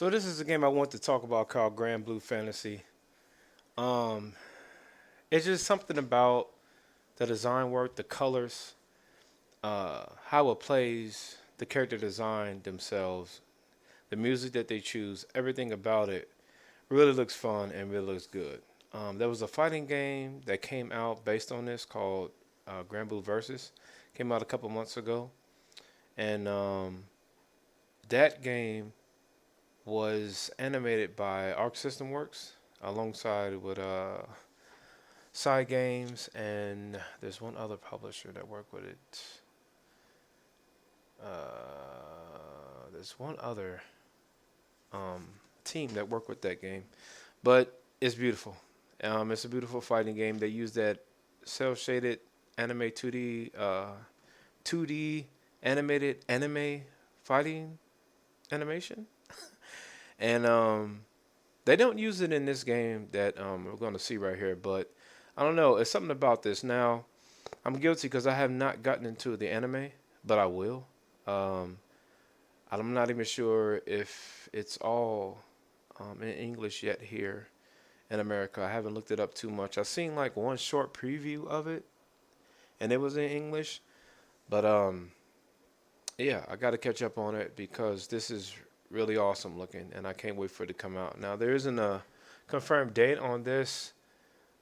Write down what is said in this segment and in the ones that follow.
So this is a game I want to talk about called Gran Blue Fantasy. Um, it's just something about the design work, the colors, how it plays, the character design themselves, the music that they choose, everything about it really looks fun and really looks good. There was a fighting game that came out based on this called Gran Blue Versus. Came out a couple months ago, and that game was animated by Arc System Works alongside with Side Games, and there's one other publisher that worked with it. There's one other um, team that worked with that game, but it's beautiful. It's a beautiful fighting game. They use that cell shaded anime 2D animated anime fighting animation, and they don't use it in this game that we're going to see right here. But I don't know. It's something about this. Now I'm guilty because I have not gotten into the anime, but I will. Um, I'm not even sure if it's all in English yet here in America. I haven't looked it up too much. I've seen like one short preview of it, and it was in English. But yeah, I got to catch up on it because this is really awesome looking, and I can't wait for it to come out. Now there isn't a confirmed date on this.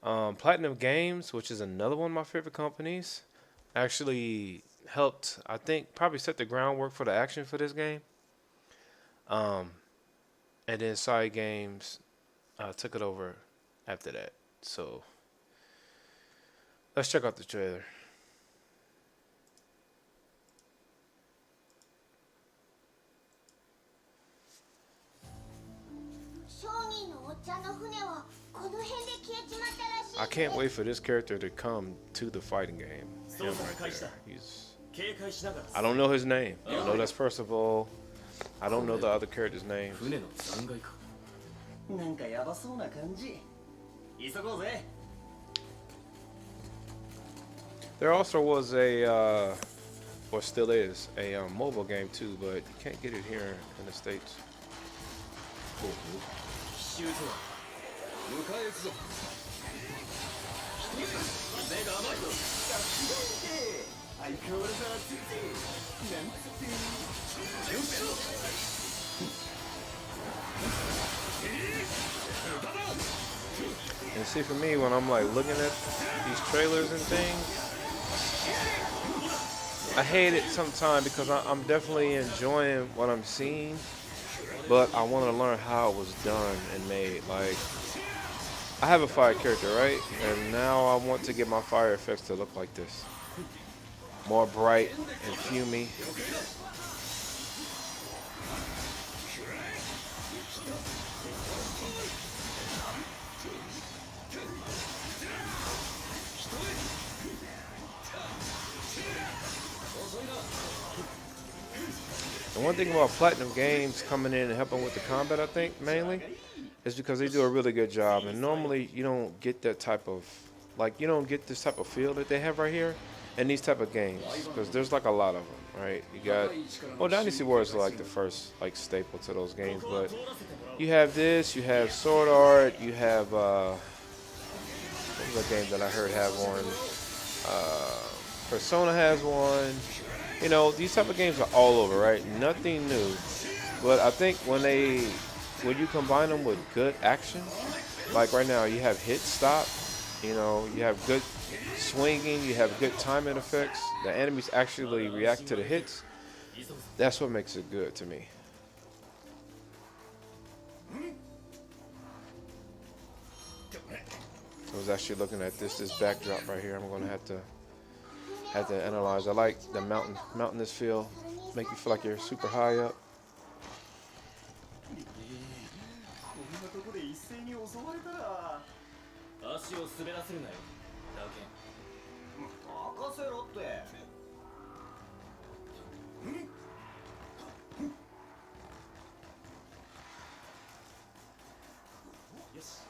Platinum Games, which is another one of my favorite companies, actually helped, I think, probably set the groundwork for the action for this game. Um, and then Side Games took it over after that. So let's check out the trailer. 商人のおっちゃんの船はこの辺で消えちまったらしい I ぜ。 can't wait for this character to come to the fighting game. Him right there. I don't know his name. I know that's Percival. I don't know the other characters' names. なんかやばそうな感じ。急ごうぜ。There also was or still is, a mobile game too, but you can't get it here in the States. 奇襲とは迎え撃つぞ。目が甘いぞ。相変わらず熱いぜ。なんつって準備ろ。And see, for me, when I'm like looking at these trailers and things, I hate it sometimes because I'm definitely enjoying what I'm seeing, but I want to learn how it was done and made. Like, I have a fire character, right? And now I want to get my fire effects to look like this. More bright and fumey. The one thing about Platinum Games coming in and helping with the combat, I think, mainly, is because they do a really good job. And normally you don't get that type of, like, you don't get this type of feel that they have right here in these type of games. Because there's like a lot of them, right? You got, well, Dynasty Wars is like the first, like, staple to those games. But you have this, you have Sword Art, you have, what was that game that I heard have one? Persona has one. You know, these type of games are all over, right? Nothing new. But I think when you combine them with good action, like right now, you have hit stop, you know, you have good swinging, you have good timing effects. The enemies actually react to the hits. That's what makes it good to me. I was actually looking at this backdrop right here. I'm gonna have to analyze. I like the mountainous feel. Make you feel like you're super high up. こんなとこで一斉に襲われたら。足を滑らせるなよ。だけ。任せろって。よし。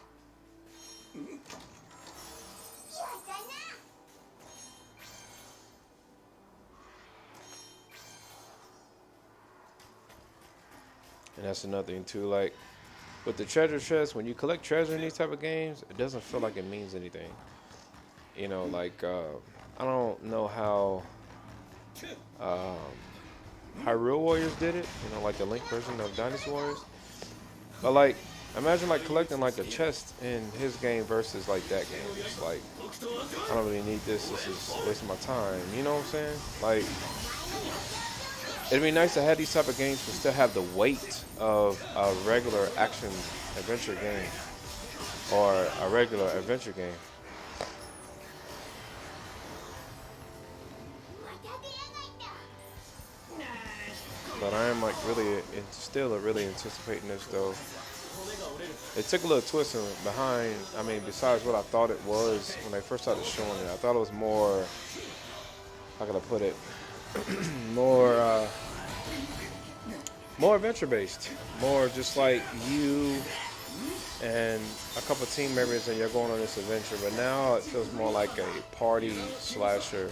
やだな。And that's another thing too. Like with the treasure chest, when you collect treasure in these type of games, it doesn't feel like it means anything. You know, like I don't know how Real Warriors did it. You know, like the Link version of Dynasty Warriors. But like, imagine like collecting like a chest in his game versus like that game. It's like I don't really need this. This is wasting my time. You know what I'm saying? Like, it'd be nice to have these type of games but still have the weight of a regular action adventure game or a regular adventure game. But I am like still really anticipating this though. It took a little twist behind. I mean, besides what I thought it was when they first started showing it, I thought it was more. How can I put it? more adventure based, more just like you and a couple team members and you're going on this adventure. But now it feels more like a party slasher,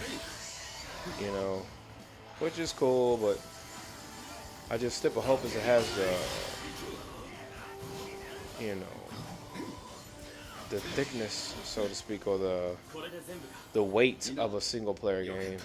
you know, which is cool. But I just still hope is it has you know, the thickness, so to speak, or the weight of a single player game.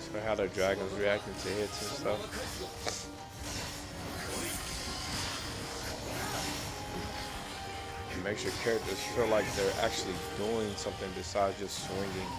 So how the dragons reacting to hits and stuff. It makes your characters feel like they're actually doing something besides just swinging.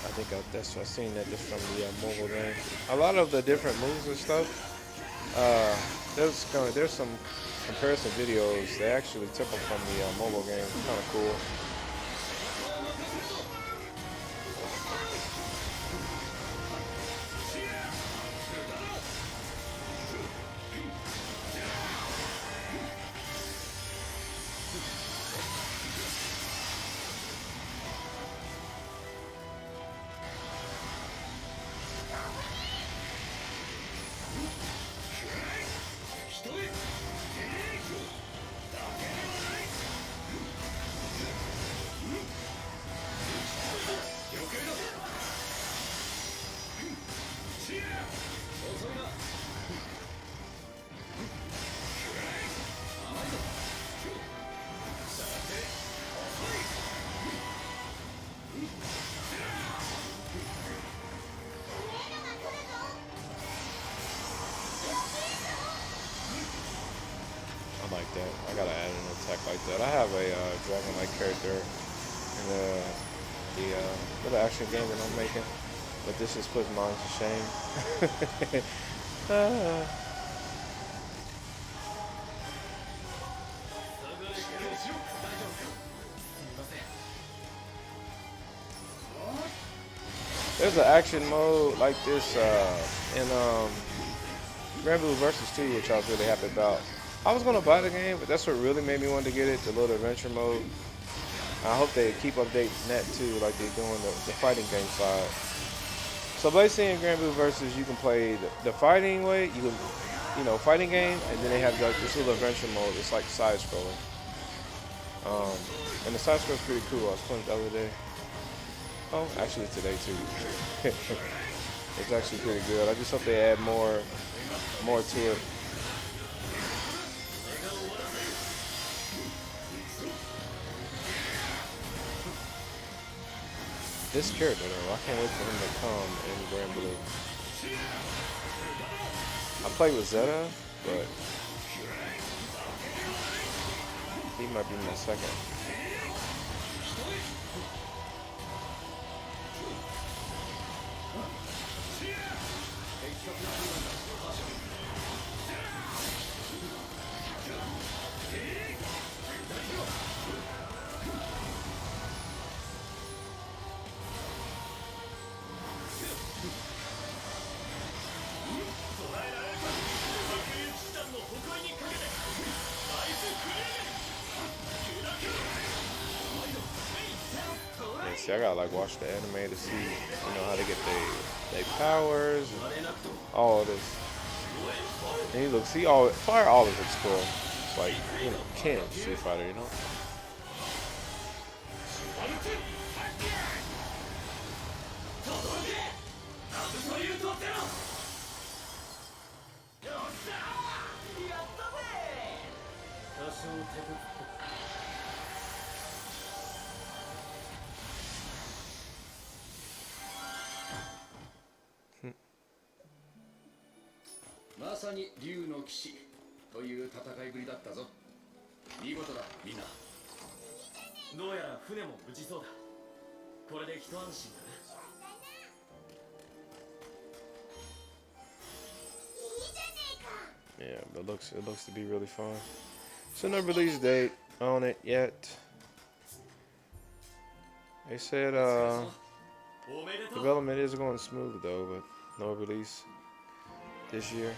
I think I've seen that just from the mobile game. A lot of the different moves and stuff. There's some comparison videos. They actually took them from the mobile game. It's kind of cool. Like that. I gotta add an attack like that. I have a dragon-like character in the little action game that I'm making, but this just puts mine to shame. There's an action mode like this in Gran Blue versus 2, which I was really happy about. I was gonna buy the game, but that's what really made me want to get it, the little adventure mode. I hope they keep updating that too, like they're doing the fighting game side. So basically in Gran Blue versus, you can play the fighting way, fighting game, and then they have like this little adventure mode. It's like side scrolling. And the side scroll is pretty cool. I was playing it the other day. Oh, actually today too. It's actually pretty good. I just hope they add more to it. This character though, I can't wait for him to come in Gran Blue. I played with Zeta, but he might be my second. And see, I gotta like watch the anime to see, how they get their powers and all of this. And Fire always looks cool. It's like, Cant Street Fighter, you know? Yeah, but it looks to be really fun. So no release date on it yet. They said development is going smooth though, but no release this year.